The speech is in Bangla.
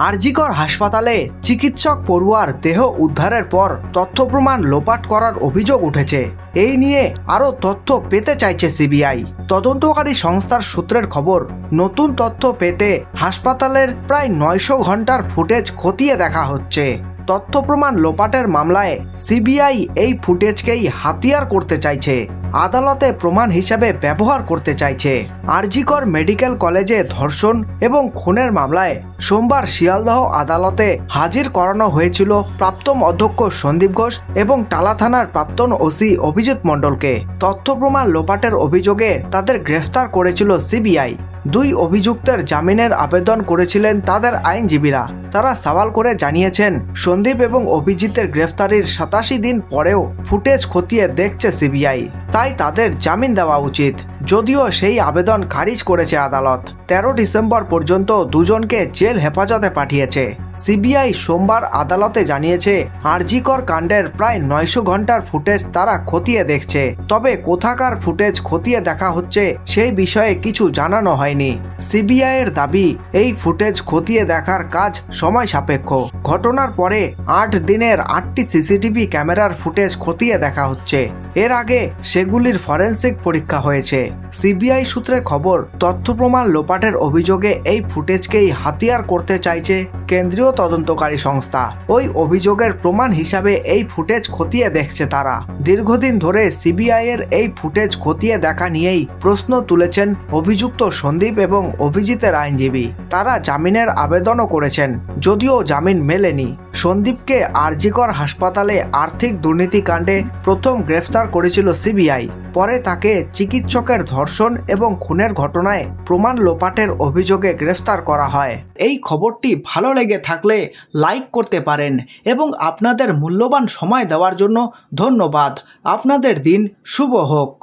আরজিকর হাসপাতালে চিকিৎসক পড়ুয়ার দেহ উদ্ধারের পর তথ্য প্রমাণ লোপাট করার অভিযোগ উঠেছে। এই নিয়ে আরও তথ্য পেতে চাইছে সিবিআই। তদন্তকারী সংস্থার সূত্রের খবর, নতুন তথ্য পেতে হাসপাতালের প্রায় 900 ঘন্টার ফুটেজ খতিয়ে দেখা হচ্ছে। তথ্য প্রমাণ লোপাটের মামলায় সিবিআই এই ফুটেজকেই হাতিয়ার করতে চাইছে, আদালতে প্রমাণ হিসেবে ব্যবহার করতে চাইছে। আরজিকর মেডিকেল কলেজে ধর্ষণ এবং খুনের মামলায় সোমবার শিয়ালদহ আদালতে হাজির করানো হয়েছিল প্রাক্তন অধ্যক্ষ সন্দীপ ঘোষ এবং টালা থানার প্রাক্তন ওসি অভিজিৎ মণ্ডলকে। তথ্য প্রমাণ লোপাটের অভিযোগে তাদের গ্রেফতার করেছিল সিবিআই। দুই অভিযুক্তের জামিনের আবেদন করেছিলেন তাদের আইনজীবীরা। তারা সওয়াল করে জানিয়েছেন, সন্দীপ এবং অভিজিতের গ্রেফতারির 87 দিন পরেও ফুটেজ খতিয়ে দেখছে সিবিআই, তাই তাদের জামিন দেওয়া উচিত। যদিও সেই আবেদন খারিজ করেছে আদালত। 13 ডিসেম্বর পর্যন্ত দুজনকে জেল হেফাজতে পাঠিয়েছে। সিবিআই সোমবার আদালতে জানিয়েছে, আরজিকর কাণ্ডের প্রায় 900 ঘন্টার ফুটেজ তারা খতিয়ে দেখছে। তবে কোথাকার ফুটেজ খতিয়ে দেখা হচ্ছে সেই বিষয়ে কিছু জানানো হয়নি। সিবিআইয়ের দাবি, এই ফুটেজ খতিয়ে দেখার কাজ সময় সাপেক্ষ। ঘটনার পরে 8 দিনের 8টি সিসিটিভি ক্যামেরার ফুটেজ খতিয়ে দেখা হচ্ছে। এর আগে সেগুলির ফরেনসিক পরীক্ষা হয়েছে। সিবিআই সূত্রে খবর, তথ্য প্রমাণ লোপাটের অভিযোগে এই ফুটেজকেই হাতিয়ার করতে চাইছে কেন্দ্রীয় তদন্তকারী সংস্থা। ওই অভিযোগের প্রমাণ হিসাবে এই ফুটেজ খতিয়ে দেখছে তারা। দীর্ঘদিন ধরে সিবিআই এর এই ফুটেজ খতিয়ে দেখা নিয়েই প্রশ্ন তুলেছেন অভিযুক্ত সন্দীপ এবং অভিজিতের আইনজীবী। তারা জামিনের আবেদনও করেছেন, যদিও জামিন মেলেনি। সন্দীপকে আরজিকর হাসপাতালে আর্থিক দুর্নীতি কাণ্ডে প্রথম গ্রেফতার করেছিল সিবিআই। পরে তাকে চিকিৎসকের ধর্ষণ এবং খুনের ঘটনায় প্রমাণ লোপাটের অভিযোগে গ্রেফতার করা হয়। এই খবরটি ভালো লেগে থাকলে লাইক করতে পারেন এবং আপনাদের মূল্যবান সময় দেওয়ার জন্য ধন্যবাদ। আপনাদের দিন শুভ হোক।